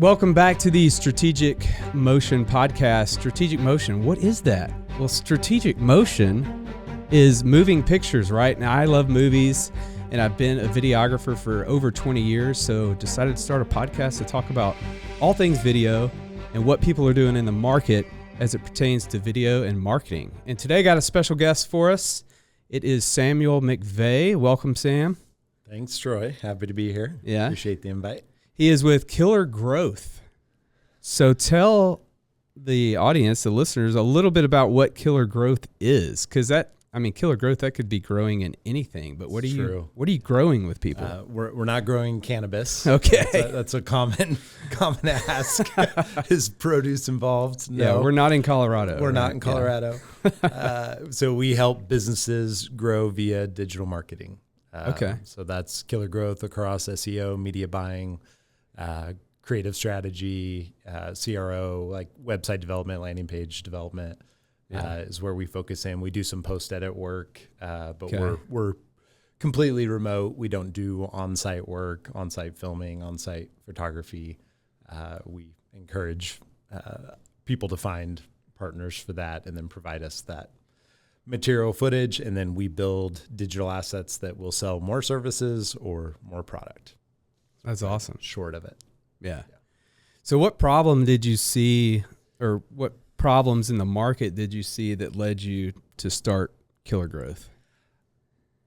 Welcome back to the Strategic Motion podcast. Strategic Motion, what is that? Well, strategic motion is moving pictures, right? Now, I love movies, and I've been a videographer for over 20 years, so decided to start a podcast to talk about all things video and what people are doing in the market as it pertains to video and marketing. And today I got a special guest for us. It is Samuel McVay. Welcome, Sam. Thanks, Troy. Happy to be here. Yeah. Appreciate the invite. He is with Killer Growth. So tell the audience, the listeners, a little bit about what Killer Growth is, because Killer Growth, that could be growing in anything. But what are you growing with people? We're not growing cannabis. Okay, that's a common ask. Is produce involved? No, yeah, we're not in Colorado. We're not in Colorado. Yeah. So we help businesses grow via digital marketing. Okay. So that's Killer Growth across SEO, media buying, creative strategy, CRO, like website development, landing page development, is where we focus in. We do some post-edit work, but we're completely remote. We don't do on-site work, on-site filming, on-site photography. We encourage people to find partners for that and then provide us that material footage, and then we build digital assets that will sell more services or more product. That's awesome. Short of it. Yeah. So what problem did you see, or what problems in the market did you see that led you to start Killer Growth?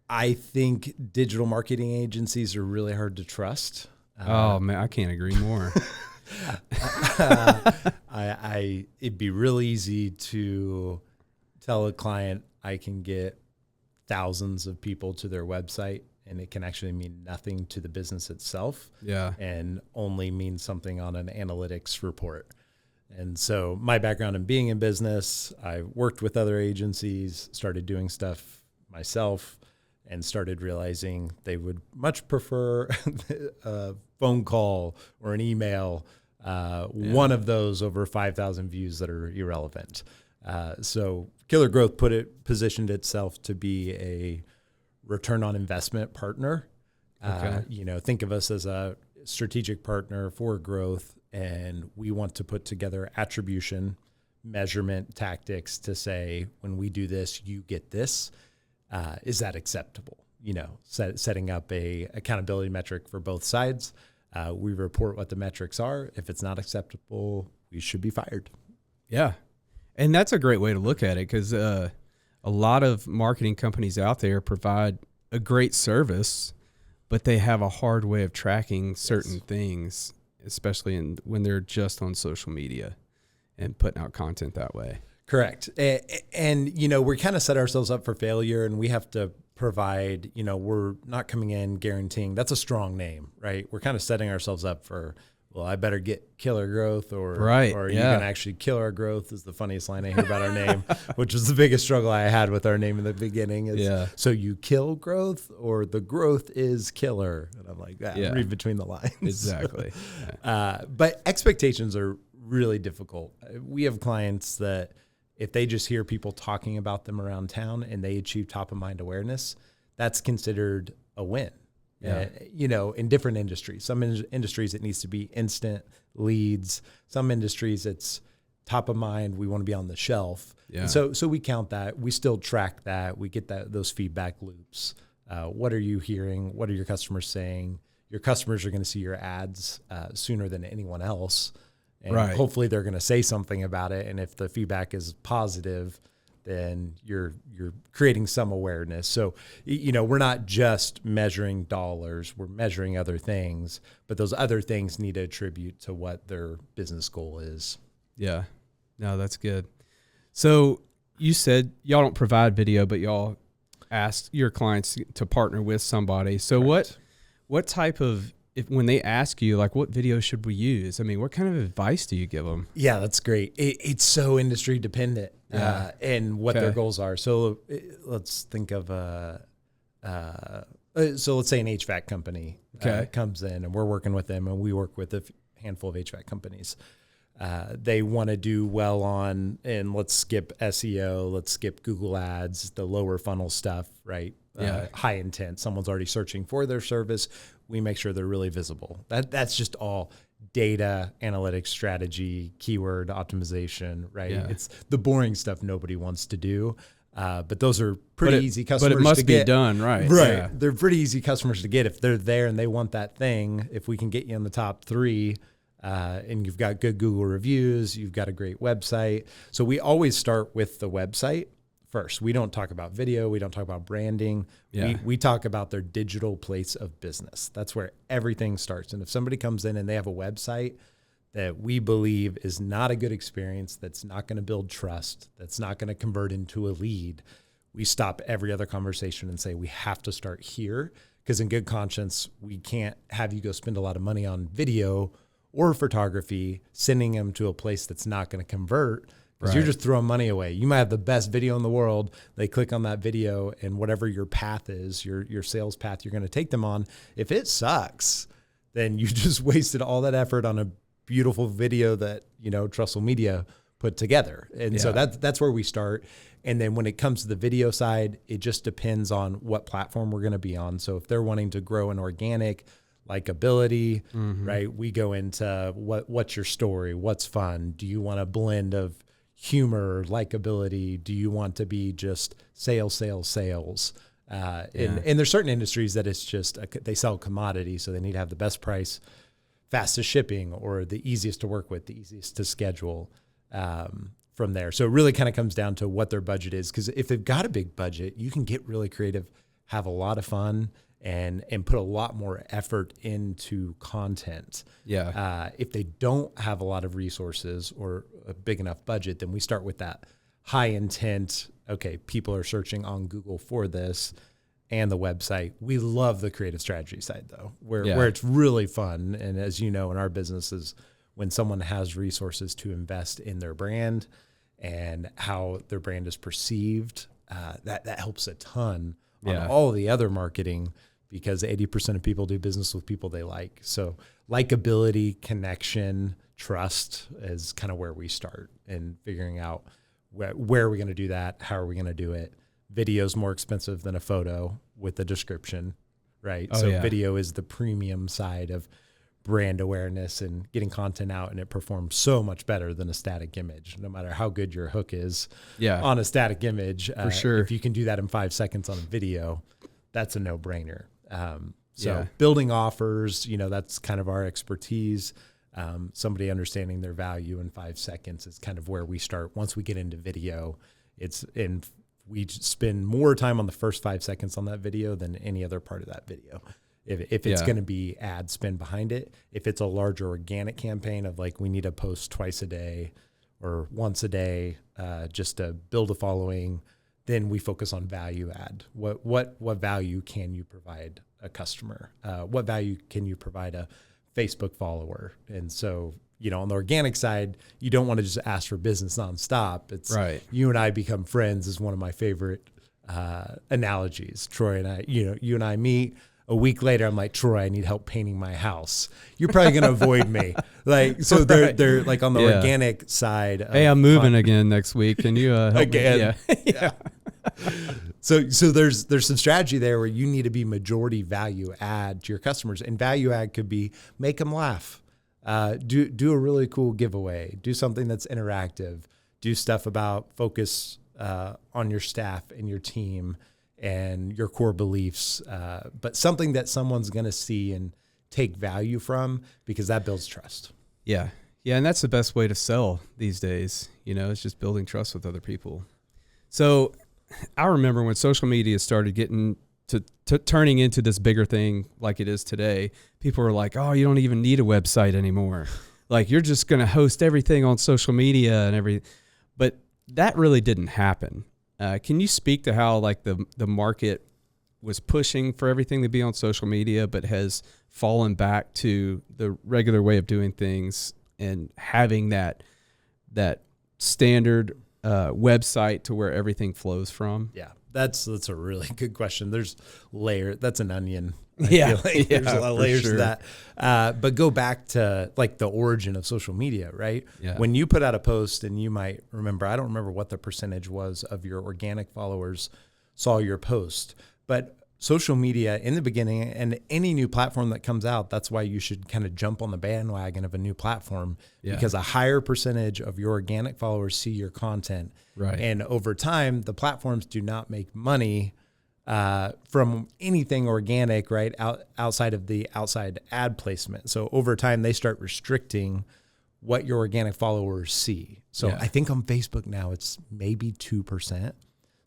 I think digital marketing agencies are really hard to trust. Oh man, I can't agree more. It'd be real easy to tell a client I can get thousands of people to their website, and it can actually mean nothing to the business itself. Yeah. And only mean something on an analytics report. And so my background in being in business, I worked with other agencies, started doing stuff myself, and started realizing they would much prefer a phone call or an email, one of those over 5,000 views that are irrelevant. So Killer Growth positioned itself to be a return on investment partner. Okay. Think of us as a strategic partner for growth, and we want to put together attribution, measurement tactics to say, when we do this, you get this. Is that acceptable? Setting up a accountability metric for both sides. We report what the metrics are. If it's not acceptable, we should be fired. Yeah. And that's a great way to look at it, because a lot of marketing companies out there provide a great service, but they have a hard way of tracking certain things, especially when they're just on social media and putting out content that way. Correct. And we kind of set ourselves up for failure, and we have to provide, we're not coming in guaranteeing. That's a strong name, right? We're kind of setting ourselves up for, well, I better get Killer Growth, or you're going to actually kill our growth is the funniest line I hear about our name, which was the biggest struggle I had with our name in the beginning. So you kill growth, or the growth is killer? And I'm like, read between the lines. Exactly. But expectations are really difficult. We have clients that if they just hear people talking about them around town and they achieve top of mind awareness, that's considered a win. Yeah. In different industries. Some industries it needs to be instant leads. Some industries it's top of mind. We want to be on the shelf. Yeah. And so we count that. We still track that. We get those feedback loops. What are you hearing? What are your customers saying? Your customers are going to see your ads sooner than anyone else. And hopefully they're going to say something about it. And if the feedback is positive, then you're creating some awareness. So, we're not just measuring dollars, we're measuring other things, but those other things need to attribute to what their business goal is. Yeah. No, that's good. So you said y'all don't provide video, but y'all ask your clients to partner with somebody. So what type of, when they ask you, like, what video should we use? I mean, what kind of advice do you give them? Yeah, that's great. It's so industry dependent and what their goals are. So let's think of so let's say an HVAC company comes in, and we're working with them, and we work with a handful of HVAC companies. They want to do well on, and let's skip SEO, let's skip Google ads, the lower funnel stuff, right? High intent. Someone's already searching for their service. We make sure they're really visible. That's just all data, analytics, strategy, keyword optimization, right? Yeah. It's the boring stuff nobody wants to do. But those are pretty easy customers to get. But it must be get. done, right? Right. Yeah. They're pretty easy customers to get if they're there and they want that thing. If we can get you in the top 3, and you've got good Google reviews, you've got a great website. So we always start with the website first. We don't talk about video. We don't talk about branding. Yeah. We talk about their digital place of business. That's where everything starts. And if somebody comes in and they have a website that we believe is not a good experience, that's not going to build trust, that's not going to convert into a lead, we stop every other conversation and say, we have to start here, because in good conscience, we can't have you go spend a lot of money on video or photography, sending them to a place that's not going to convert, because you're just throwing money away. You might have the best video in the world. They click on that video, and whatever your path is, your sales path you're going to take them on, if it sucks, then you just wasted all that effort on a beautiful video that, Trussell Media put together. And so that's where we start. And then when it comes to the video side, it just depends on what platform we're going to be on. So if they're wanting to grow an organic likability, right? We go into what's your story? What's fun? Do you want a blend of humor, likability? Do you want to be just sales? And there's certain industries that it's just, they sell commodity. So they need to have the best price, fastest shipping, or the easiest to work with, the easiest to schedule from there. So it really kind of comes down to what their budget is. Because if they've got a big budget, you can get really creative, have a lot of fun, and put a lot more effort into content. Yeah. If they don't have a lot of resources or a big enough budget, then we start with that high intent. Okay, people are searching on Google for this, and the website. We love the creative strategy side though, where it's really fun. And as you know, in our business is when someone has resources to invest in their brand and how their brand is perceived, that helps a ton on all the other marketing, because 80% of people do business with people they like. So likability, connection, trust is kind of where we start, and figuring out where are we going to do that? How are we going to do it? Video's more expensive than a photo with a description, right? Video is the premium side of brand awareness and getting content out, and it performs so much better than a static image, no matter how good your hook is on a static image. For sure. If you can do that in 5 seconds on a video, that's a no-brainer. Building offers, that's kind of our expertise. Somebody understanding their value in 5 seconds is kind of where we start. Once we get into video, we spend more time on the first 5 seconds on that video than any other part of that video. If it's going to be ad spend behind it, if it's a larger organic campaign of like, we need to post twice a day or once a day, just to build a following, then we focus on value add. What value can you provide a customer? What value can you provide a Facebook follower? And so, on the organic side, you don't want to just ask for business nonstop. It's you and I become friends is one of my favorite analogies. Troy and I, you and I meet. A week later, I'm like, Troy, I need help painting my house. You're probably going to avoid me. Like, so they're like on the organic side. Hey, I'm moving again next week. Can you help again? Me? Yeah. So there's some strategy there where you need to be majority value add to your customers, and value add could be make them laugh, do a really cool giveaway, do something that's interactive, do stuff about focus on your staff and your team and your core beliefs, but something that someone's going to see and take value from, because that builds trust. Yeah. And that's the best way to sell these days. It's just building trust with other people. So I remember when social media started getting to turning into this bigger thing like it is today, people were like, oh, you don't even need a website anymore. Like, you're just going to host everything on social media and everything. But that really didn't happen. Can you speak to how like the market was pushing for everything to be on social media, but has fallen back to the regular way of doing things and having that standard website to where everything flows from? Yeah, that's a really good question. There's that's an onion. There's a lot of layers to that. But go back to like the origin of social media, right? Yeah. When you put out a post, and you might remember, I don't remember what the percentage was of your organic followers saw your post, but social media in the beginning and any new platform that comes out, that's why you should kind of jump on the bandwagon of a new platform, because a higher percentage of your organic followers see your content. Right. And over time, the platforms do not make money from anything organic, right? Outside of the outside ad placement. So over time, they start restricting what your organic followers see. So I think on Facebook now, it's maybe 2%.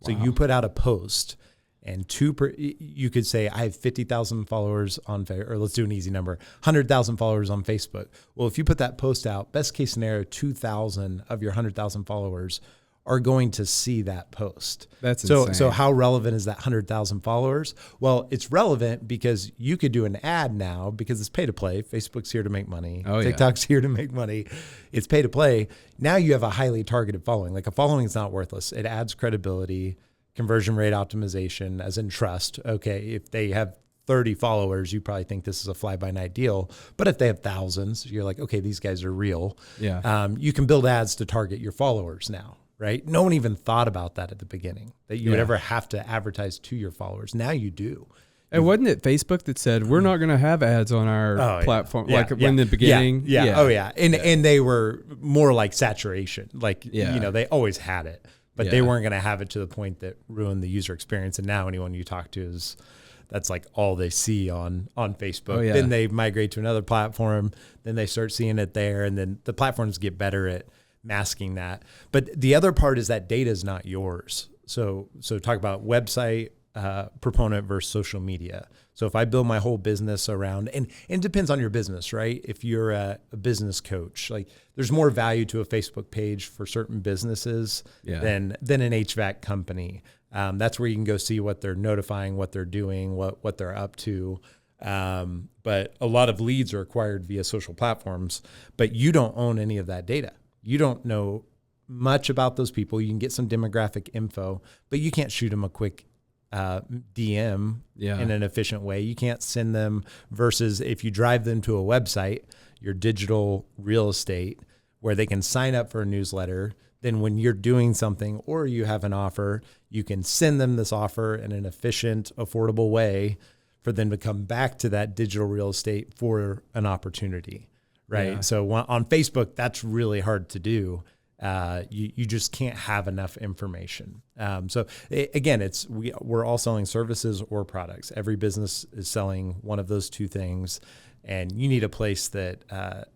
So you put out a post and you could say, I have 50,000 followers on, or let's do an easy number, 100,000 followers on Facebook. Well, if you put that post out, best case scenario, 2,000 of your 100,000 followers are going to see that post. That's insane. So how relevant is that 100,000 followers? Well, it's relevant because you could do an ad now because it's pay to play. Facebook's here to make money. TikTok's here to make money. It's pay to play. Now you have a highly targeted following. Like, a following is not worthless. It adds credibility, conversion rate optimization, as in trust. Okay, if they have 30 followers, you probably think this is a fly-by-night deal. But if they have thousands, you're like, okay, these guys are real. Yeah. You can build ads to target your followers now, right? No one even thought about that at the beginning, that you would ever have to advertise to your followers. Now you do. And wasn't it Facebook that said, we're not going to have ads on our platform? In the beginning? And they were more like saturation. Like, they always had it. But they weren't going to have it to the point that ruined the user experience. And now anyone you talk to that's like all they see on Facebook. Then they migrate to another platform. Then they start seeing it there. And then the platforms get better at masking that. But the other part is that data is not yours. So talk about website proponent versus social media. So if I build my whole business around, and it depends on your business, right? If you're a business coach, like, there's more value to a Facebook page for certain businesses than an HVAC company. That's where you can go see what they're notifying, what they're doing, what they're up to. But a lot of leads are acquired via social platforms, but you don't own any of that data. You don't know much about those people. You can get some demographic info, but you can't shoot them a quick DM in an efficient way. You can't send them, versus if you drive them to a website, your digital real estate, where they can sign up for a newsletter. Then when you're doing something or you have an offer, you can send them this offer in an efficient, affordable way for them to come back to that digital real estate for an opportunity, right? Yeah. So on Facebook, that's really hard to do. You just can't have enough information. Again, we're all selling services or products. Every business is selling one of those two things, and you need a place that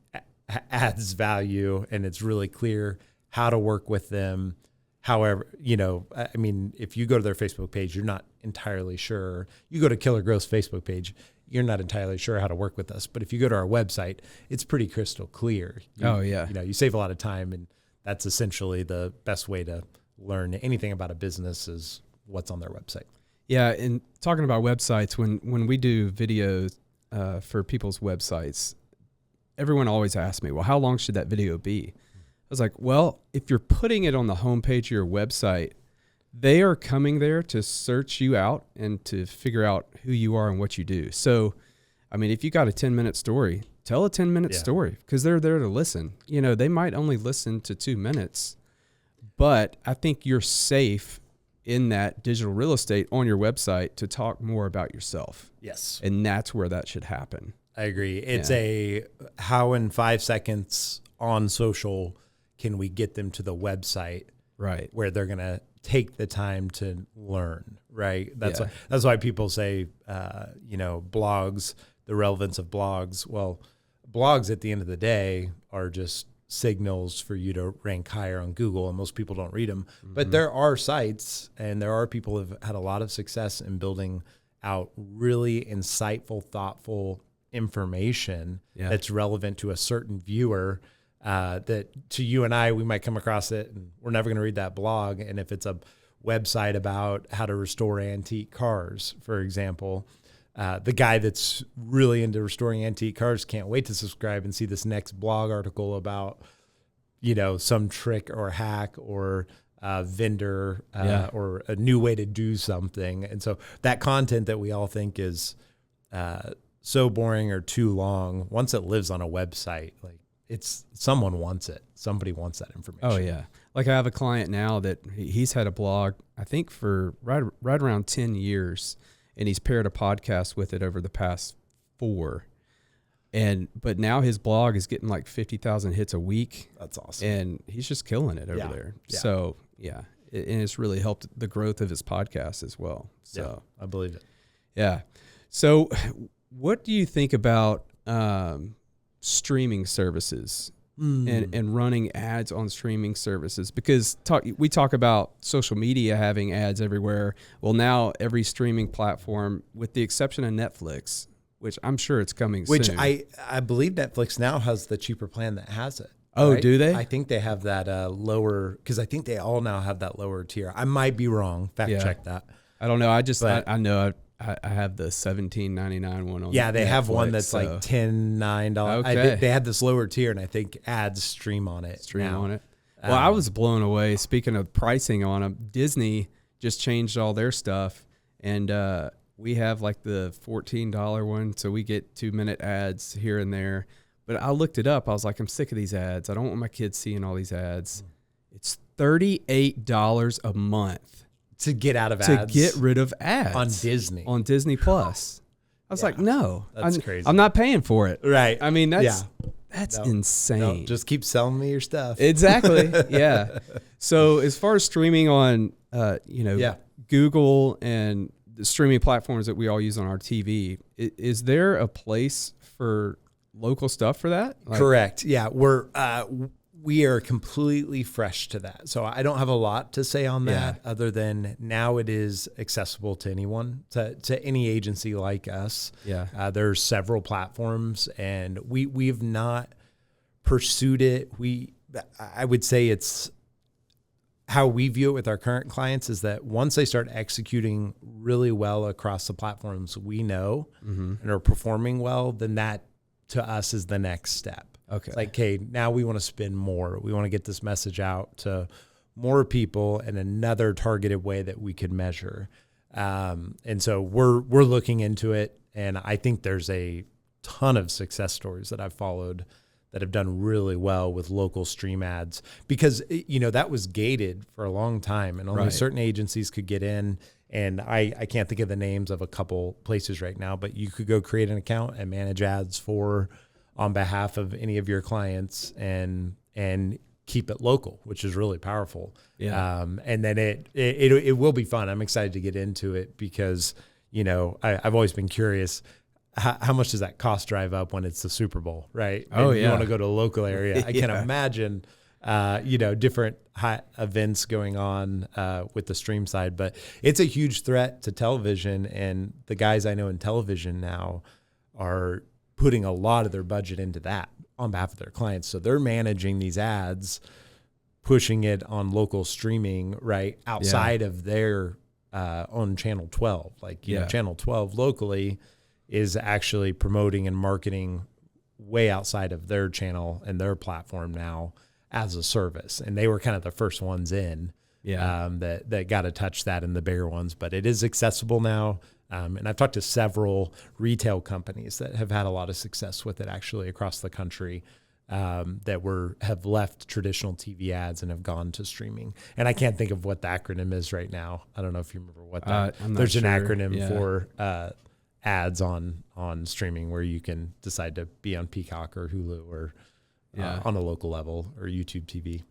adds value, and it's really clear how to work with them. However, if you go to their Facebook page, you're not entirely sure. You go to Killer Growth's Facebook page, you're not entirely sure how to work with us. But if you go to our website, it's pretty crystal clear. You save a lot of time, and that's essentially the best way to learn anything about a business is what's on their website. Yeah, and talking about websites, when we do videos for people's websites, everyone always asks me, well, how long should that video be? I was like, well, if you're putting it on the homepage of your website, they are coming there to search you out and to figure out who you are and what you do. So, if you got a 10-minute story, tell a 10-minute story, because they're there to listen. They might only listen to 2 minutes, but I think you're safe in that digital real estate on your website to talk more about yourself. Yes. And that's where that should happen. I agree. It's how in 5 seconds on social can we get them to the website, right, where they're going to take the time to learn, right? That's why people say, blogs, the relevance of blogs. Well, blogs at the end of the day are just signals for you to rank higher on Google, and most people don't read them. Mm-hmm. But there are sites, and there are people who have had a lot of success in building out really insightful, thoughtful information that's relevant to a certain viewer, that to you and I, we might come across it and we're never going to read that blog. And if it's a website about how to restore antique cars, for example, the guy that's really into restoring antique cars can't wait to subscribe and see this next blog article about, some trick or hack or vendor or a new way to do something. And so that content that we all think is so boring or too long, once it lives on a website, like someone wants it. Somebody wants that information. Oh yeah. Like, I have a client now that he's had a blog, I think for right around 10 years. and he's paired a podcast with it over the past 4. But now his blog is getting like 50,000 hits a week. That's awesome. And he's just killing it over there. Yeah. So and it's really helped the growth of his podcast as well. So I believe it. Yeah. So what do you think about streaming services and running ads on streaming services? Because we talk about social media having ads everywhere. Well, now every streaming platform, with the exception of Netflix, which I'm sure it's coming soon. Which I believe Netflix now has the cheaper plan that has it. Oh, right? do they? I think they have that lower, because I think they all now have that lower tier. I might be wrong. Fact check that. I don't know. I know I have the $17.99 one on. Yeah, they Netflix, have one that's like $9. Okay. They had this lower tier, and I think ads stream on it. Well, I was blown away. Speaking of pricing on them, Disney just changed all their stuff, and we have like the $14 one, so we get 2-minute ads here and there. But I looked it up. I was like, I'm sick of these ads. I don't want my kids seeing all these ads. It's $38 a month to get out of ads. To get rid of ads on Disney. On Disney Plus. I was like, no, that's crazy. I'm not paying for it. Right. I mean, that's insane. No, just keep selling me your stuff. Exactly. Yeah. So as far as streaming on, Google and the streaming platforms that we all use on our TV, is there a place for local stuff for that? Correct. Yeah. We are completely fresh to that. So I don't have a lot to say on that other than now it is accessible to anyone, to any agency like us. Yeah. There's several platforms, and we've not pursued it. I would say it's how we view it with our current clients is that once they start executing really well across the platforms we know and are performing well, then that to us is the next step. Okay. It's like, okay, now we want to spend more. We want to get this message out to more people in another targeted way that we could measure. And so we're looking into it. And I think there's a ton of success stories that I've followed that have done really well with local stream ads, because, that was gated for a long time and only certain agencies could get in. And I can't think of the names of a couple places right now, but you could go create an account and manage ads on behalf of any of your clients and keep it local, which is really powerful. Yeah. And then it will be fun. I'm excited to get into it because, I've always been curious, how much does that cost drive up when it's the Super Bowl, right? Oh, and you want to go to a local area. I can imagine, different hot events going on with the stream side, but it's a huge threat to television. And the guys I know in television now are putting a lot of their budget into that on behalf of their clients. So they're managing these ads, pushing it on local streaming, right, outside of their on Channel 12. Channel 12 locally is actually promoting and marketing way outside of their channel and their platform now as a service. And they were kind of the first ones in that got to touch that in the bigger ones. But it is accessible now. And I've talked to several retail companies that have had a lot of success with it actually across the country that have left traditional TV ads and have gone to streaming. And I can't think of what the acronym is right now. I don't know if you remember what that. There's an acronym for ads on streaming where you can decide to be on Peacock or Hulu or on a local level or YouTube TV.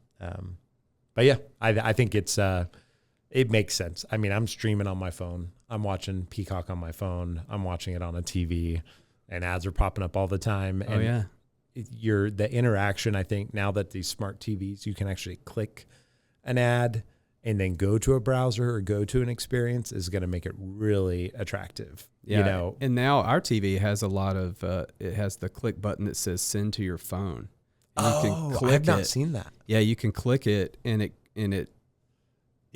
But yeah, I think it makes sense. I mean, I'm streaming on my phone. I'm watching Peacock on my phone. I'm watching it on a TV, and ads are popping up all the time. And the interaction, I think now that these smart TVs, you can actually click an ad and then go to a browser or go to an experience is going to make it really attractive. Yeah. And now our TV has a lot of, it has the click button that says send to your phone. And you can click I've not seen that. Yeah. You can click it and it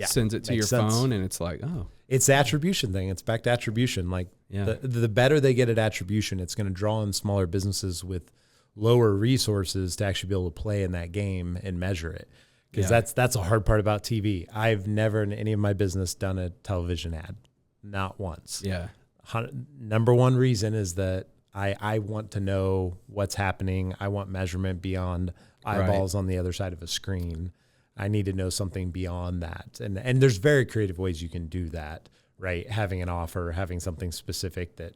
sends it to your phone, and it's like, oh. It's the attribution thing. It's back to attribution. The better they get at attribution, it's going to draw in smaller businesses with lower resources to actually be able to play in that game and measure it. Because that's a hard part about TV. I've never in any of my business done a television ad, not once. Yeah. Number one reason is that I want to know what's happening. I want measurement beyond eyeballs on the other side of a screen. I need to know something beyond that. And there's very creative ways you can do that, right? Having an offer, having something specific that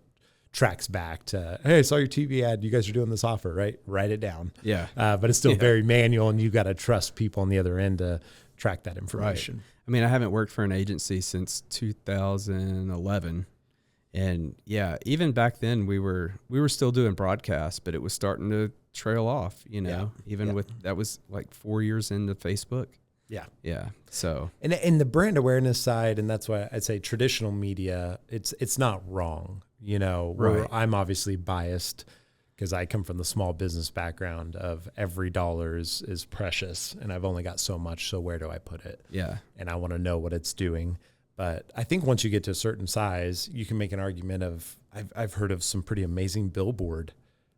tracks back to, hey, I saw your TV ad. You guys are doing this offer, right? Write it down. Yeah. But it's still very manual, and you got to trust people on the other end to track that information. Right. I mean, I haven't worked for an agency since 2011. And yeah, even back then we were still doing broadcasts, but it was starting to trail off, even with, that was like 4 years into Facebook. Yeah. Yeah. So, and the brand awareness side, and that's why I'd say traditional media, it's not wrong, Right. I'm obviously biased because I come from the small business background of every dollar is precious, and I've only got so much. So where do I put it? Yeah. And I want to know what it's doing. But I think once you get to a certain size, you can make an argument of, I've heard of some pretty amazing billboard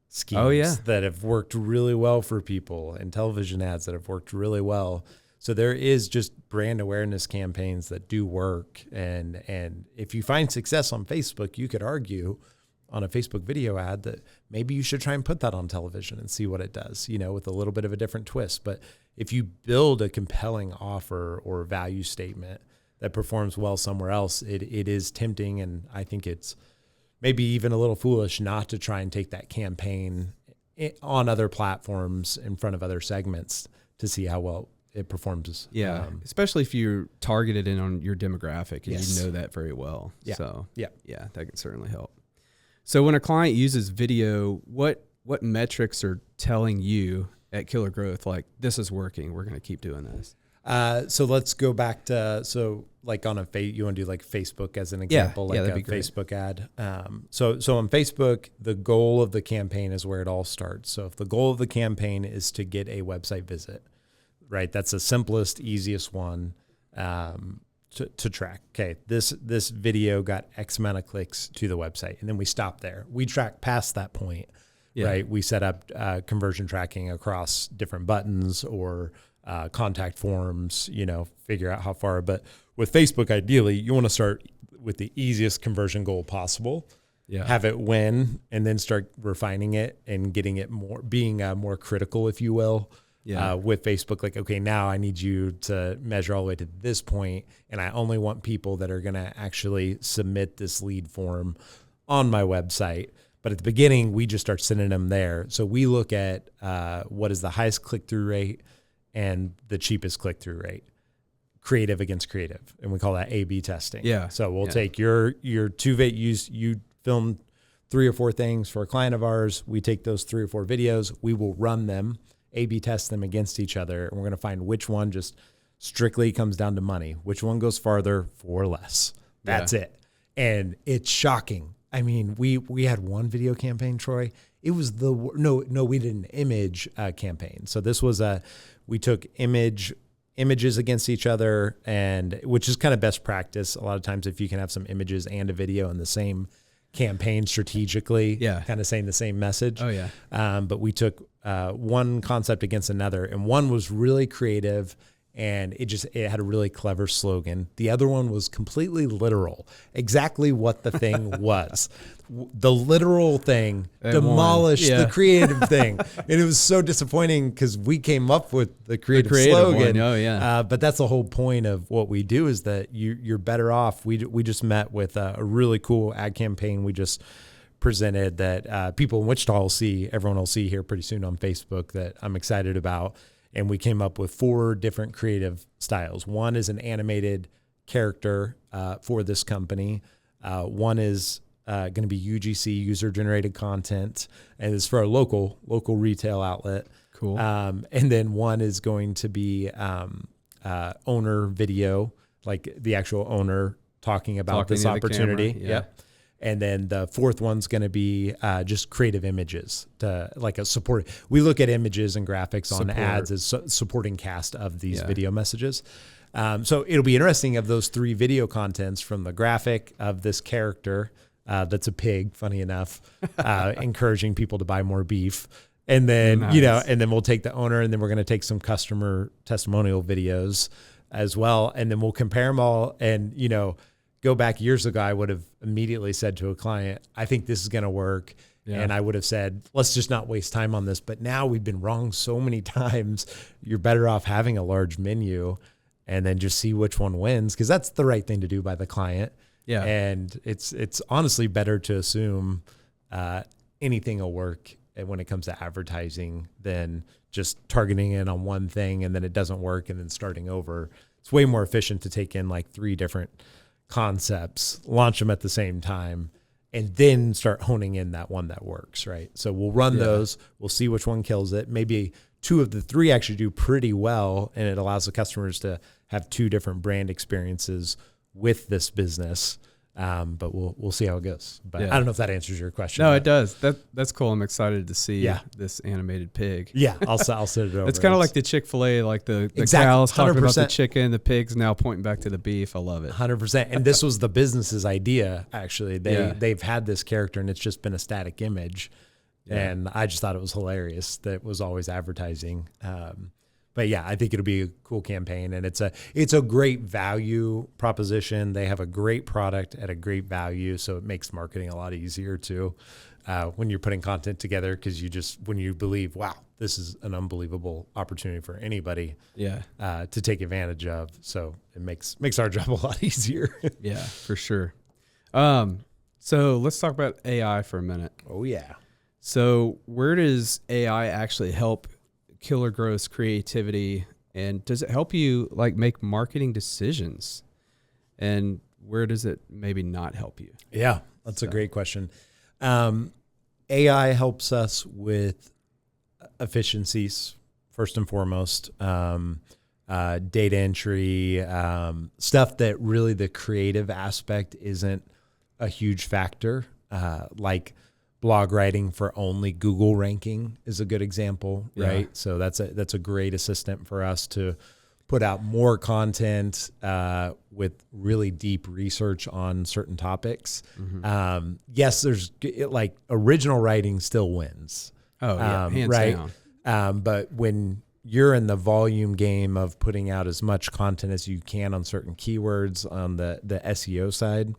schemes that have worked really well for people, and television ads that have worked really well. So there is just brand awareness campaigns that do work. And if you find success on Facebook, you could argue on a Facebook video ad that maybe you should try and put that on television and see what it does, with a little bit of a different twist. But if you build a compelling offer or value statement that performs well somewhere else, it is tempting. And I think it's maybe even a little foolish not to try and take that campaign on other platforms in front of other segments to see how well it performs. Yeah. Especially if you're targeted in on your demographic and Yes. you know that very well. Yeah. So Yeah. That can certainly help. So when a client uses video, what metrics are telling you at Killer Growth, like, this is working, we're going to keep doing this? So let's go back to, like on you want to do like Facebook as an example, like that'd a be great. Facebook ad. So on Facebook, the goal of the campaign is where it all starts. So if the goal of the campaign is to get a website visit, right? That's the simplest, easiest one to track. Okay, this video got X amount of clicks to the website, and then we stop there. We track past that point, right? We set up conversion tracking across different buttons or contact forms, figure out how far. But with Facebook, ideally, you want to start with the easiest conversion goal possible. Yeah. Have it win, and then start refining it and getting it being more critical, if you will. Yeah. With Facebook, like, okay, now I need you to measure all the way to this point, and I only want people that are going to actually submit this lead form on my website. But at the beginning, we just start sending them there. So we look at what is the highest click-through rate and the cheapest click-through rate, creative against creative, and we call that A/B testing. Yeah. So we'll take your two you filmed 3 or 4 things for a client of ours. We take those 3 or 4 videos. We will run them, A/B test them against each other, and we're going to find which one just strictly comes down to money, which one goes farther for less. That's it. And it's shocking. I mean, we had one video campaign, Troy. It was we did an image campaign. So this was we took images against each other, and which is kind of best practice. A lot of times, if you can have some images and a video in the same campaign strategically, kind of saying the same message. Oh yeah. But we took one concept against another, and one was really creative, and it had a really clever slogan. The other one was completely literal, exactly what the thing was. The literal thing demolished the creative thing. And it was so disappointing because we came up with the creative slogan. One. Oh, yeah. But that's the whole point of what we do, is that you're better off. We just met with a really cool ad campaign we just presented that people in Wichita everyone will see here pretty soon on Facebook, that I'm excited about. And we came up with 4 different creative styles. One is an animated character for this company. One is going to be UGC, user-generated content, and it's for a local retail outlet. Cool. And then one is going to be owner video, like the actual owner talking about this opportunity. Yep. And then the 4th one's going to be just creative images, to like a support. We look at images and graphics on ads as supporting cast of these video messages. So it'll be interesting of those 3 video contents, from the graphic of this character that's a pig, funny enough, encouraging people to buy more beef. And then, and then we'll take the owner, and then we're going to take some customer testimonial videos as well. And then we'll compare them all. And, go back years ago, I would have immediately said to a client, I think this is going to work. Yeah. And I would have said, let's just not waste time on this. But now we've been wrong so many times. You're better off having a large menu and then just see which one wins, because that's the right thing to do by the client. Yeah. And it's honestly better to assume anything will work when it comes to advertising than just targeting in on one thing and then it doesn't work and then starting over. It's way more efficient to take in like 3 different concepts, launch them at the same time, and then start honing in that one that works, right? So we'll run those. We'll see which one kills it. Maybe 2 of the 3 actually do pretty well, and it allows the customers to have 2 different brand experiences with this business. But we'll see how it goes. But I don't know if that answers your question. No, it does. That's cool. I'm excited to see this animated pig. Yeah, I'll send it over. It's kind of like the Chick-fil-A, like the cows talking about the chicken, the pigs now pointing back to the beef. I love it. 100%. And this was the business's idea, actually. They've had this character, and it's just been a static image. Yeah. And I just thought it was hilarious that it was always advertising. But yeah, I think it'll be a cool campaign, and it's a great value proposition. They have a great product at a great value, so it makes marketing a lot easier too when you're putting content together, because when you believe, wow, this is an unbelievable opportunity for anybody to take advantage of. So it makes our job a lot easier. Yeah, for sure. So let's talk about AI for a minute. Oh yeah. So where does AI actually help Killer Growth's creativity, and does it help you like make marketing decisions, and where does it maybe not help you? Yeah, that's a great question. AI helps us with efficiencies first and foremost, data entry, stuff that really the creative aspect isn't a huge factor, like blog writing for only Google ranking is a good example, right? So that's a great assistant for us to put out more content with really deep research on certain topics. Mm-hmm. Yes, there's like original writing still wins. Oh yeah, hands right? down. But when you're in the volume game of putting out as much content as you can on certain keywords on the SEO side,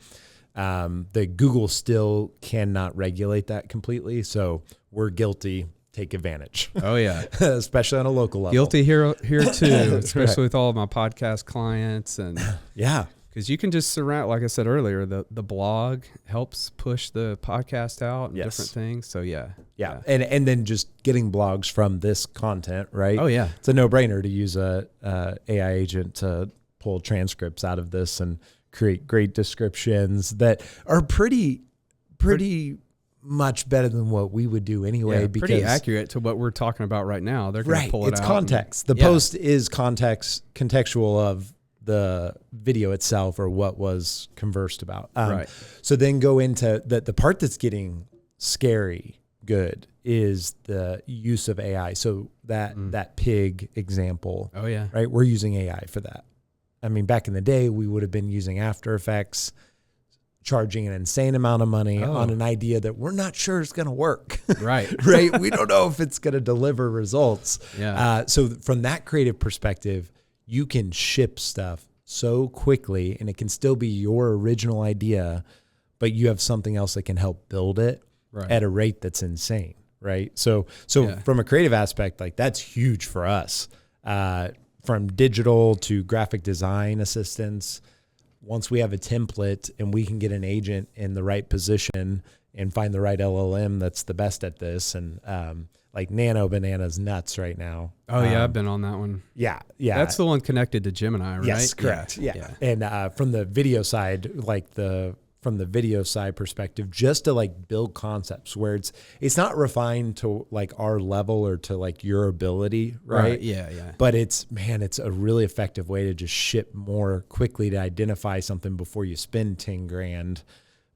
the Google still cannot regulate that completely. So we're guilty. Take advantage. Oh yeah. Especially on a local level. Guilty here too, especially with all of my podcast clients. And yeah, because you can just surround, like I said earlier, the blog helps push the podcast out and different things. So yeah. And then just getting blogs from this content, right? Oh yeah. It's a no-brainer to use a AI agent to pull transcripts out of this and create great descriptions that are pretty much better than what we would do anyway. Yeah, because pretty accurate to what we're talking about right now. They're going to pull it out. It's context. The post is contextual of the video itself or what was conversed about. Right. So then go into the part that's getting scary good is the use of AI. So that pig example. Oh yeah. Right. We're using AI for that. I mean, back in the day, we would have been using After Effects, charging an insane amount of money on an idea that we're not sure is going to work. Right. Right. We don't know if it's going to deliver results. Yeah. So from that creative perspective, you can ship stuff so quickly and it can still be your original idea, but you have something else that can help build it at a rate that's insane. Right. So from a creative aspect, like that's huge for us. From digital to graphic design assistance, once we have a template and we can get an agent in the right position and find the right LLM that's the best at this, and like Nano Banana's nuts right now. Oh yeah, I've been on that one. Yeah. That's the one connected to Gemini, right? Yes, correct. Yeah. And from the video side, from the video side perspective, just to like build concepts where it's not refined to like our level or to like your ability, right? Yeah. But it's a really effective way to just ship more quickly to identify something before you spend 10 grand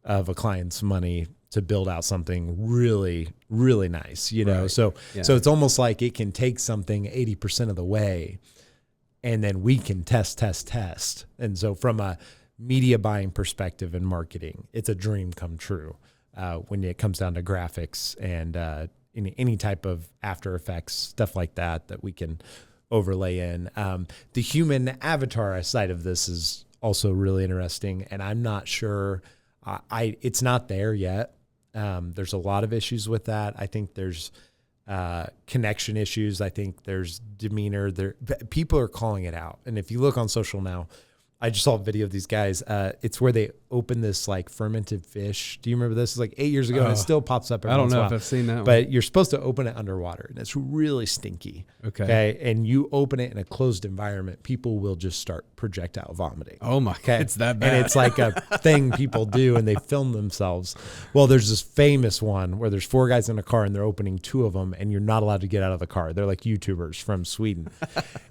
of a client's money to build out something really, really nice, you know? So it's almost like it can take something 80% of the way and then we can test. And so from a media buying perspective and marketing, it's a dream come true when it comes down to graphics and any type of After Effects, stuff like that we can overlay in. The human avatar side of this is also really interesting, and I'm not sure. It's not there yet. There's a lot of issues with that. I think there's connection issues. I think there's demeanor. People are calling it out, and if you look on social now, I just saw a video of these guys. It's where they open this like fermented fish. Do you remember this? It's like 8 years ago, and it still pops up every I don't once in a know while. if I've seen that one. But you're supposed to open it underwater, and it's really stinky. Okay. And you open it in a closed environment, people will just start projectile vomiting. Oh my God, it's that bad. And it's like a thing people do, and they film themselves. Well, there's this famous one where there's 4 guys in a car, and they're opening 2 of them, and you're not allowed to get out of the car. They're like YouTubers from Sweden.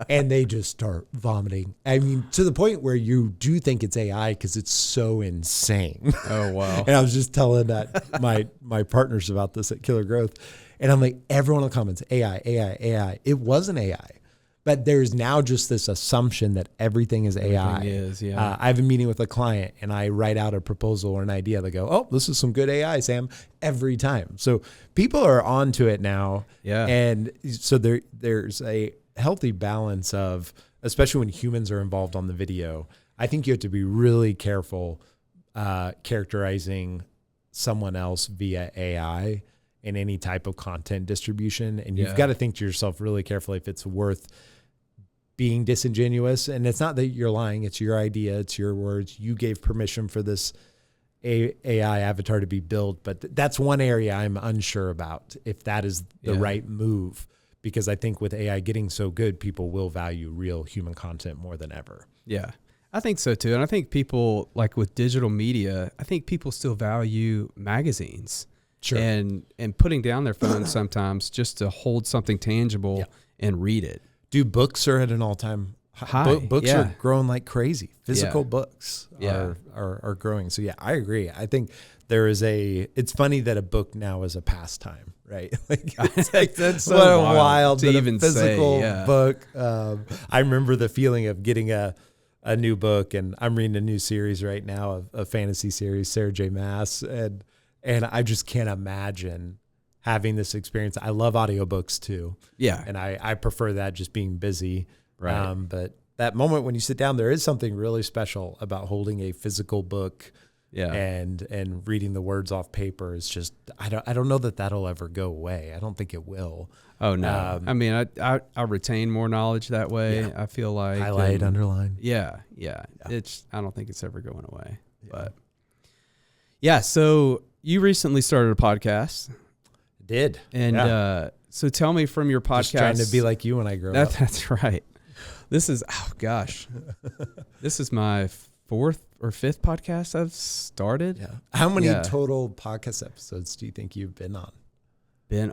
And they just start vomiting. I mean, to the point where you do think it's AI because it's so insane. Oh, wow. And I was just telling that my partners about this at Killer Growth. And I'm like, everyone in the comments, AI, AI, AI. It wasn't AI. But there's now just this assumption that everything is AI. I have a meeting with a client, and I write out a proposal or an idea. They go, oh, this is some good AI, Sam, every time. So people are onto it now. Yeah. And so there's a healthy balance of, especially when humans are involved on the video, I think you have to be really careful characterizing someone else via AI in any type of content distribution. And you've got to think to yourself really carefully if it's worth being disingenuous. And it's not that you're lying. It's your idea. It's your words. You gave permission for this AI avatar to be built. But that's one area I'm unsure about, if that is the right move. Because I think with AI getting so good, people will value real human content more than ever. Yeah, I think so too. And I think people, like with digital media, I think people still value magazines. Sure. And putting down their phones sometimes just to hold something tangible and read it. Dude, books are at an all-time high. Books are growing like crazy. Physical books are growing. So yeah, I agree. I think there is it's funny that a book now is a pastime, right? Like, it's like that's so wild to even physical say, book. I remember the feeling of getting a new book, and I'm reading a new series right now, a fantasy series, Sarah J. Maas, and I just can't imagine having this experience. I love audiobooks too. Yeah. And I prefer that, just being busy. Right. But that moment when you sit down, there is something really special about holding a physical book and reading the words off paper. Is just, I don't know that that'll ever go away. I don't think it will. Oh no. I mean, I retain more knowledge that way. I feel like highlight, underline. Yeah. I don't think it's ever going away, but so you recently started a podcast. Did. And so tell me from your podcast. Just trying to be like you when I grow up. That's right. This is, this is my 4th or 5th podcast I've started. Yeah. How many total podcast episodes do you think you've been on?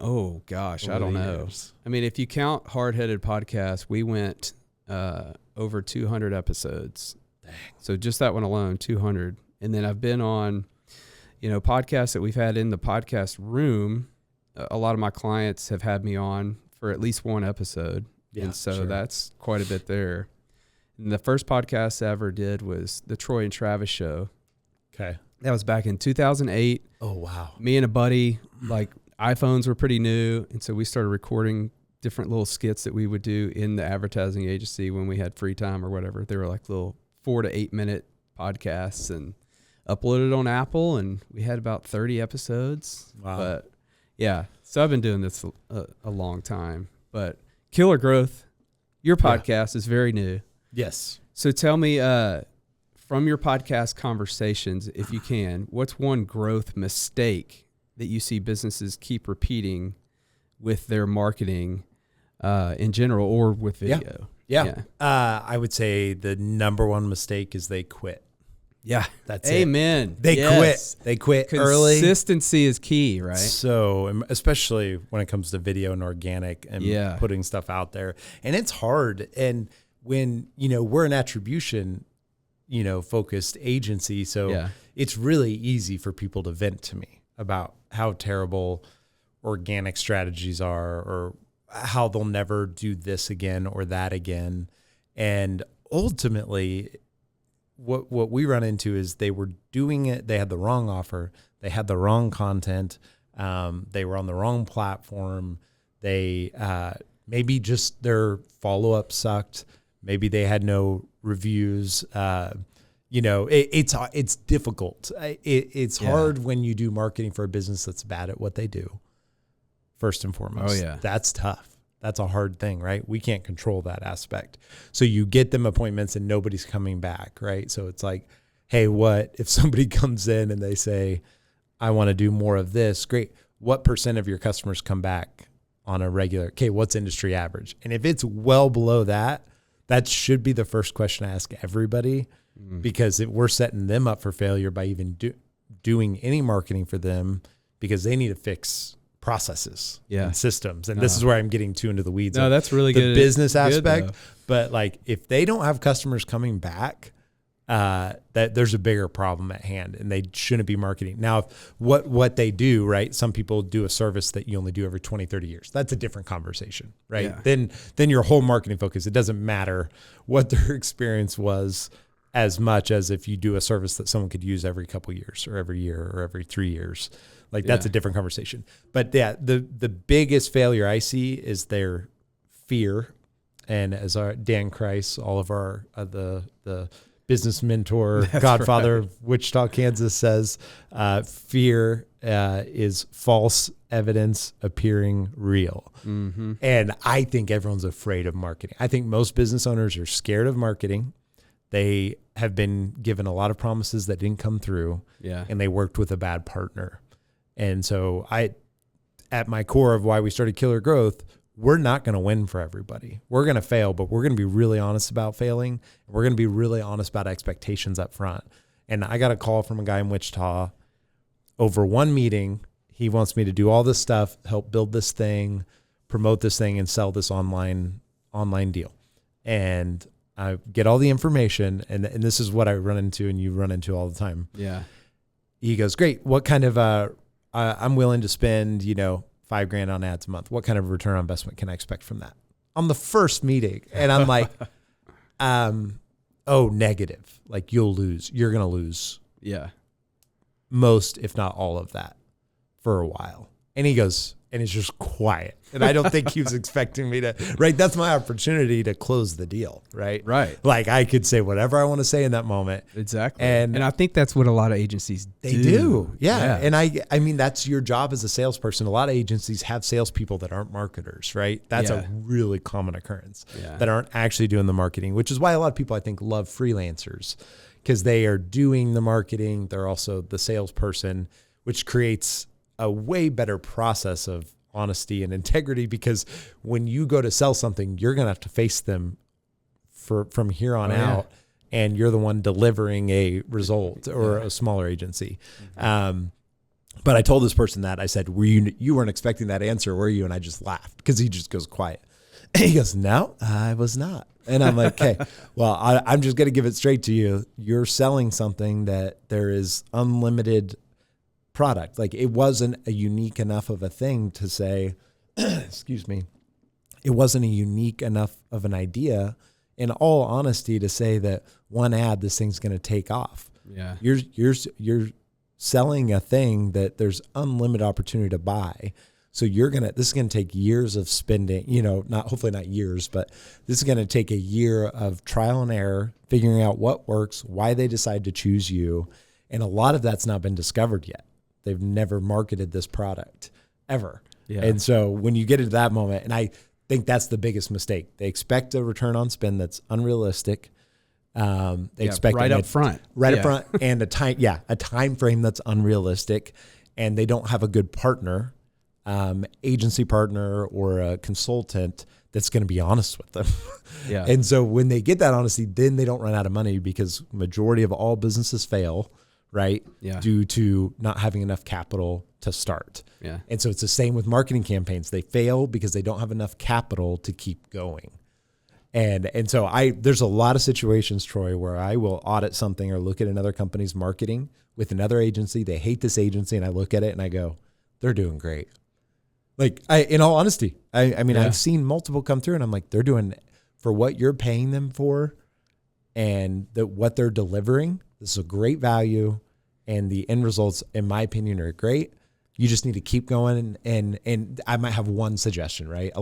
Oh gosh, I don't know. I mean, if you count Hard Headed Podcast, we went over 200 episodes. Dang. So just that one alone, 200. And then I've been on, podcasts that we've had in the podcast room. A lot of my clients have had me on for at least one episode. Yeah, and so that's quite a bit there. And the first podcast I ever did was the Troy and Travis Show. Okay. That was back in 2008. Oh, wow. Me and a buddy, like iPhones were pretty new. And so we started recording different little skits that we would do in the advertising agency when we had free time or whatever. They were like little 4 to 8 minute podcasts, and uploaded on Apple. And we had about 30 episodes. Wow. But yeah, so I've been doing this a long time. But Killer Growth, your podcast is very new. Yes. So tell me, from your podcast conversations, if you can, what's one growth mistake that you see businesses keep repeating with their marketing in general or with video? Yeah. I would say the number one mistake is they quit. Yeah. That's Amen. It. They quit. They quit early. Consistency is key, right? So, especially when it comes to video and organic and putting stuff out there. And it's hard. And when, we're an attribution, focused agency. So it's really easy for people to vent to me about how terrible organic strategies are, or how they'll never do this again or that again. And ultimately, what we run into is they were doing it. They had the wrong offer. They had the wrong content. They were on the wrong platform. They maybe just their follow-up sucked. Maybe they had no reviews. It's difficult. It's hard when you do marketing for a business that's bad at what they do. First and foremost, that's tough. That's a hard thing, right? We can't control that aspect. So you get them appointments and nobody's coming back, right? So it's like, hey, what if somebody comes in and they say, I want to do more of this? Great. What % of your customers come back on a regular? Okay, what's industry average? And if it's well below that, that should be the first question I ask everybody, because we're setting them up for failure by even doing any marketing for them, because they need to fix processes and systems. And this is where I'm getting too into the weeds. No, that's really good. The business aspect. But like, if they don't have customers coming back, that there's a bigger problem at hand, and they shouldn't be marketing. Now, what they do, right? Some people do a service that you only do every 20, 30 years. That's a different conversation, right? Yeah. Then your whole marketing focus, it doesn't matter what their experience was, as much as if you do a service that someone could use every couple of years or every year or every 3 years. Like, that's a different conversation. But yeah, the biggest failure I see is their fear. And as our Dan Kreis, all of our the business mentor, godfather of Wichita, Kansas, says, fear is false evidence appearing real. Mm-hmm. And I think everyone's afraid of marketing. I think most business owners are scared of marketing. They have been given a lot of promises that didn't come through, and they worked with a bad partner. And so at my core of why we started Killer Growth, we're not going to win for everybody. We're going to fail, but we're going to be really honest about failing. We're going to be really honest about expectations up front. And I got a call from a guy in Wichita over one meeting. He wants me to do all this stuff, help build this thing, promote this thing, and sell this online deal. And I get all the information, and this is what I run into, and you run into all the time. Yeah. He goes, great. What kind of, I'm willing to spend, $5,000 on ads a month. What kind of return on investment can I expect from that? On the first meeting. And I'm like, negative. Like, you'll lose. You're going to lose. Yeah. Most, if not all of that for a while. And he goes, and he's just quiet. And I don't think he was expecting me to, right? That's my opportunity to close the deal, right? Right. Like, I could say whatever I want to say in that moment. Exactly. And I think that's what a lot of agencies do. They do. Yeah. And I mean, that's your job as a salesperson. A lot of agencies have salespeople that aren't marketers, right? That's a really common occurrence that aren't actually doing the marketing, which is why a lot of people, I think, love freelancers, because they are doing the marketing. They're also the salesperson, which creates a way better process of honesty and integrity, because when you go to sell something, you're going to have to face them from here on out, and you're the one delivering a result, or a smaller agency. Mm-hmm. But I told this person that, I said, you weren't expecting that answer, were you? And I just laughed, because he just goes quiet. And he goes, no, I was not. And I'm like, okay, well, I'm just going to give it straight to you. You're selling something that there is unlimited product. Like, it wasn't a unique enough of a thing to say, excuse me, it wasn't a unique enough of an idea, in all honesty, to say that one ad, this thing's going to take off. Yeah. You're selling a thing that there's unlimited opportunity to buy. So this is going to take years of spending, hopefully not years, but this is going to take a year of trial and error, figuring out what works, why they decide to choose you. And a lot of that's not been discovered yet. They've never marketed this product ever. Yeah. And so when you get into that moment, and I think that's the biggest mistake, they expect a return on spend that's unrealistic. They expect right up front, and a time frame that's unrealistic, and they don't have a good partner, agency partner or a consultant that's going to be honest with them. Yeah. And so when they get that honesty, then they don't run out of money, because majority of all businesses fail, right? Yeah. Due to not having enough capital to start. Yeah. And so it's the same with marketing campaigns. They fail because they don't have enough capital to keep going. And so there's a lot of situations, Troy, where I will audit something or look at another company's marketing with another agency. They hate this agency, and I look at it and I go, they're doing great. Like, in all honesty, I've seen multiple come through, and I'm like, they're doing, for what you're paying them for and what they're delivering, this is a great value, and the end results, in my opinion, are great. You just need to keep going. And I might have one suggestion, right?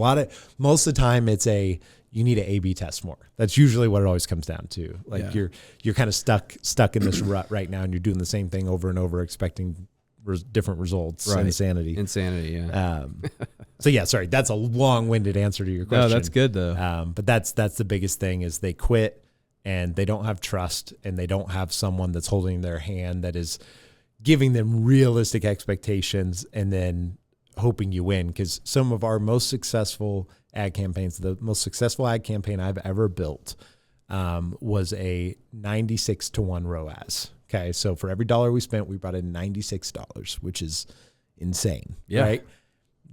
Most of the time you need to A/B test more. That's usually what it always comes down to. Like, you're kind of stuck in this rut right now, and you're doing the same thing over and over, expecting different results. Right. Insanity. Yeah. So yeah, sorry, that's a long-winded answer to your question. No, that's good though. But that's the biggest thing, is they quit. and they don't have trust, and they don't have someone that's holding their hand that is giving them realistic expectations and then hoping you win. Because some of our most successful ad campaigns, the most successful ad campaign I've ever built was a 96-to-1 ROAS. Okay. So for every dollar we spent, we brought in $96, which is insane. Yeah. Right.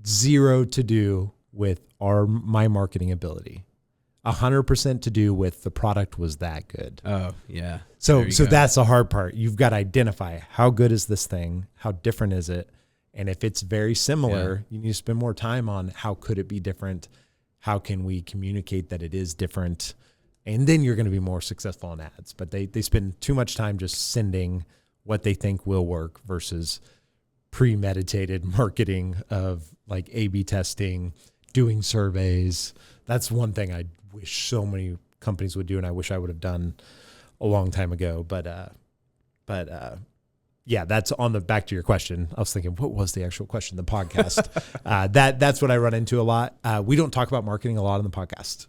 Zero to do with my marketing ability. 100% to do with the product was that good. Oh, yeah. So that's the hard part. You've got to identify how good is this thing? How different is it? And if it's very similar, you need to spend more time on how could it be different? How can we communicate that it is different? And then you're going to be more successful in ads. But they spend too much time just sending what they think will work versus premeditated marketing of like A/B testing, doing surveys. That's one thing I wish so many companies would do, and I wish I would have done a long time ago. But yeah, that's on the back to your question. I was thinking, what was the actual question? The podcast. That's what I run into a lot. We don't talk about marketing a lot on the podcast.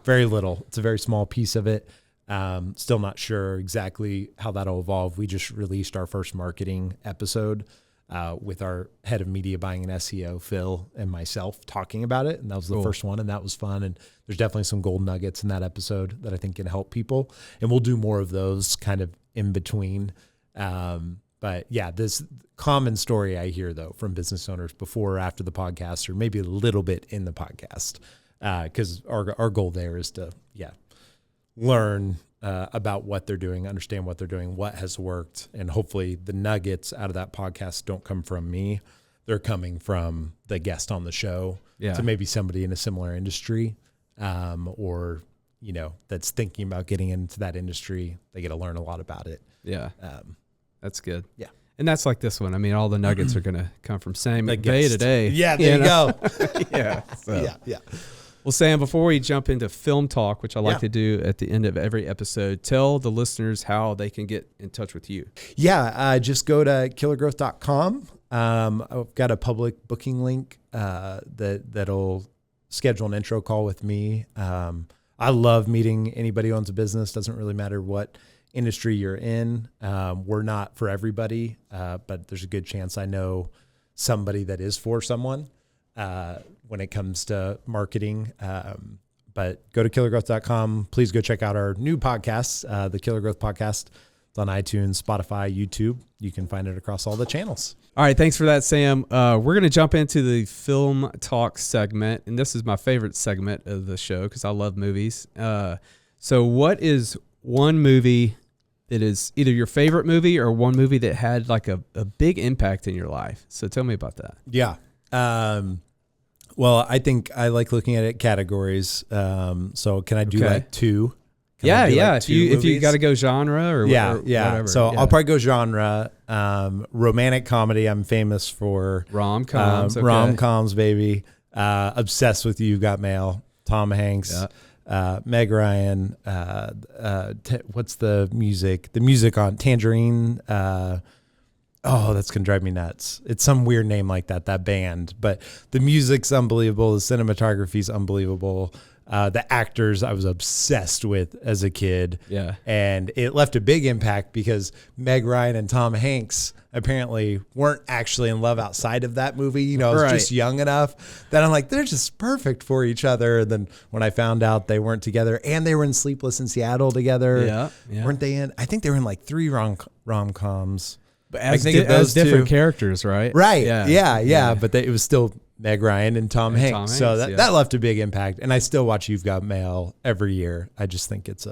Very little. It's a very small piece of it. Still not sure exactly how that'll evolve. We just released our first marketing episode with our head of media buying and SEO, Phil, and myself talking about it. And that was the first one, and that was fun. And there's definitely some gold nuggets in that episode that I think can help people. And we'll do more of those kind of in between. But yeah, this common story I hear though from business owners before or after the podcast, or maybe a little bit in the podcast, because our goal there is to learn about what they're doing, understand what they're doing, what has worked, and hopefully the nuggets out of that podcast don't come from me; they're coming from the guest on the show. Yeah. So maybe somebody in a similar industry, or that's thinking about getting into that industry. They get to learn a lot about it. Yeah. That's good. Yeah. And that's like this one. I mean, all the nuggets are going to come from Sam McVay today. Yeah, there you go. Yeah. So. Yeah. Well, Sam, before we jump into film talk, which I like to do at the end of every episode, tell the listeners how they can get in touch with you. Yeah. Just go to killergrowth.com. I've got a public booking link that'll schedule an intro call with me. I love meeting anybody who owns a business. Doesn't really matter what industry you're in. We're not for everybody, but there's a good chance I know somebody that is for someone when it comes to marketing. But go to killergrowth.com. Please go check out our new podcast, the Killer Growth Podcast. It's on iTunes, Spotify, YouTube. You can find it across all the channels. All right. Thanks for that, Sam. We're going to jump into the film talk segment. And this is my favorite segment of the show because I love movies. So what is one movie that is either your favorite movie or one movie that had like a big impact in your life? So tell me about that. Yeah. Well, I think I like looking at it categories. So can I do like two? Yeah. Like if you got to go genre or whatever. So I'll probably go genre. Romantic comedy. I'm famous for rom-coms. Rom-coms, baby. Obsessed with You Got Mail. Tom Hanks. Yeah. Meg Ryan, what's the music? The music on Tangerine. That's going to drive me nuts. It's some weird name like that band. But the music's unbelievable. The cinematography's unbelievable. The actors I was obsessed with as a kid. Yeah. And it left a big impact because Meg Ryan and Tom Hanks apparently weren't actually in love outside of that movie. I was just young enough that I'm like, they're just perfect for each other. And then when I found out they weren't together and they were in Sleepless in Seattle together, weren't they in? I think they were in like 3 rom-coms. But as different characters, right? Right. Yeah. But it was still Meg Ryan and Tom Hanks. So that left a big impact. And I still watch You've Got Mail every year. I just think it's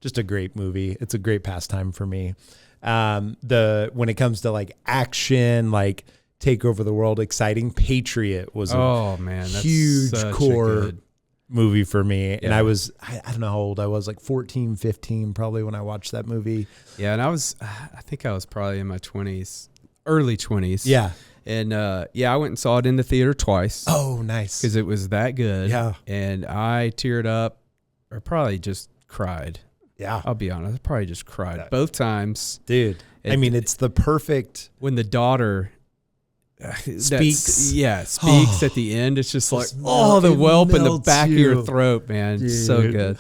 just a great movie. It's a great pastime for me. When it comes to like action, like take over the world, exciting, Patriot was that's huge core movie for me. Yeah. And I don't know how old I was, like 14, 15 probably when I watched that movie. Yeah. And I think I was probably in my 20s, early 20s. Yeah. And I went and saw it in the theater twice. Oh, nice. Because it was that good. Yeah. And I teared up or probably just cried. Yeah. I'll be honest. I probably just cried both times. Dude. It's the perfect. When the daughter speaks. Speaks at the end. It's just like, the whelp in the back of your throat, man. Dude. So good.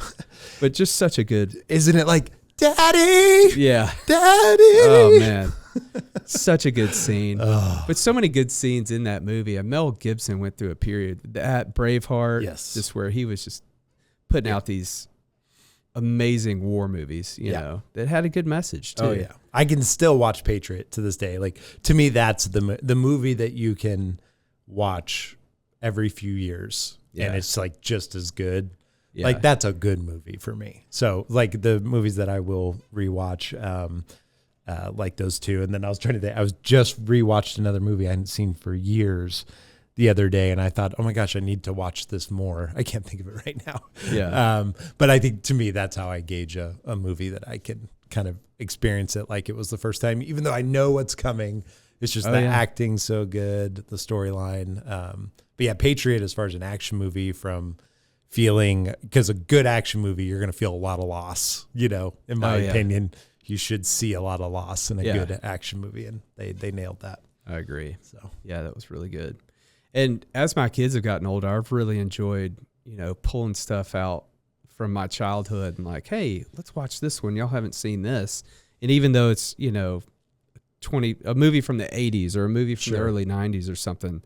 But just such a good. Isn't it like, Daddy? Yeah. Daddy. Oh, man. Such a good scene. But so many good scenes in that movie. Mel Gibson went through a period, that Braveheart, just where he was just putting out these amazing war movies, you know, that had a good message too. Oh yeah. I can still watch Patriot to this day. Like, to me, that's the movie that you can watch every few years and it's like just as good. Yeah. Like, that's a good movie for me. So like the movies that I will rewatch, like those two. And then I was just rewatched another movie I hadn't seen for years the other day, and I thought, oh my gosh, I need to watch this more. I can't think of it right now. Yeah. But I think, to me, that's how I gauge a movie, that I can kind of experience it like it was the first time, even though I know what's coming. It's just acting's so good, the storyline. But yeah, Patriot, as far as an action movie, from feeling, because a good action movie, you're going to feel a lot of loss, in my opinion. You should see a lot of loss in a good action movie, and they nailed that. I agree. So yeah, that was really good. And as my kids have gotten older, I've really enjoyed, pulling stuff out from my childhood and like, hey, let's watch this one. Y'all haven't seen this. And even though it's, a movie from the 80s or a movie from the early 90s or something,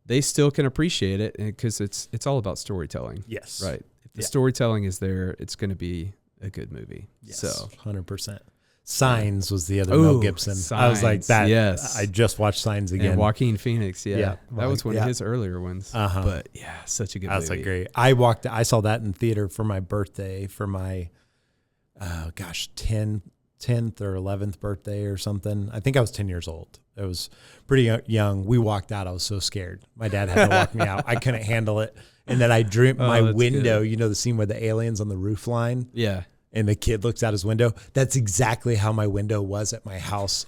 they still can appreciate it because it's all about storytelling. Yes. Right. If the storytelling is there, it's going to be a good movie. Yes. So 100%. Signs was the other Mel Gibson. Signs, I was like that. Yes. I just watched Signs again. And Joaquin Phoenix. Yeah. That was one of his earlier ones. But such a good movie. That's great. I saw that in theater for my birthday, for my, 10th or 11th birthday or something. I think I was 10 years old. I was pretty young. We walked out. I was so scared. My dad had to walk me out. I couldn't handle it. And then I drew my window, the scene where the alien's on the roof line. Yeah. And the kid looks out his window. That's exactly how my window was at my house.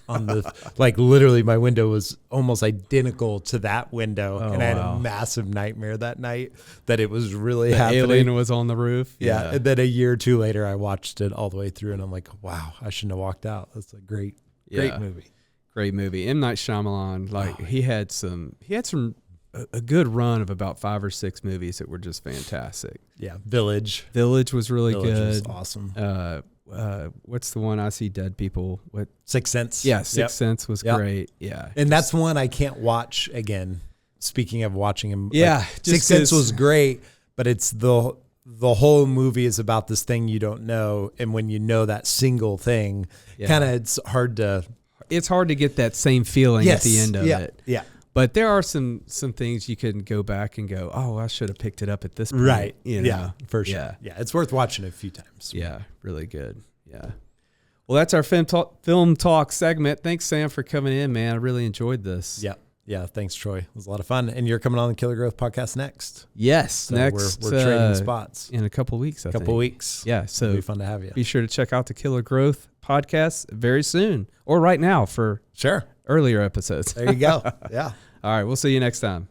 Like, literally, my window was almost identical to that window. And I had a massive nightmare that night that it was really happening. The alien was on the roof. Yeah. And then a year or two later, I watched it all the way through, and I'm like, wow, I shouldn't have walked out. That's a great movie. Great movie. M. Night Shyamalan, he had a good run of about 5 or 6 movies that were just fantastic. Yeah. Village was really good. Was awesome. What's the one, I See Dead People? What? Sixth Sense. Yeah, Sixth Sense was great. Yeah. And that's one I can't watch again. Speaking of watching him. Yeah. Sixth Sense was great, but it's the whole movie is about this thing you don't know. And when you know that single thing, it's hard to get that same feeling at the end of it. Yeah. But there are some things you can go back and go, oh, I should have picked it up at this point. Right. Yeah, for sure. Yeah, it's worth watching a few times. Yeah, really good. Yeah. Well, that's our film talk segment. Thanks, Sam, for coming in, man. I really enjoyed this. Yeah. Yeah, thanks, Troy. It was a lot of fun. And you're coming on the Killer Growth podcast next. Yes, so next. We're trading spots. In a couple of weeks, I think. Weeks. Yeah, so it'll be fun to have you. Be sure to check out the Killer Growth podcast very soon, or right now for earlier episodes. There you go. Yeah. All right, we'll see you next time.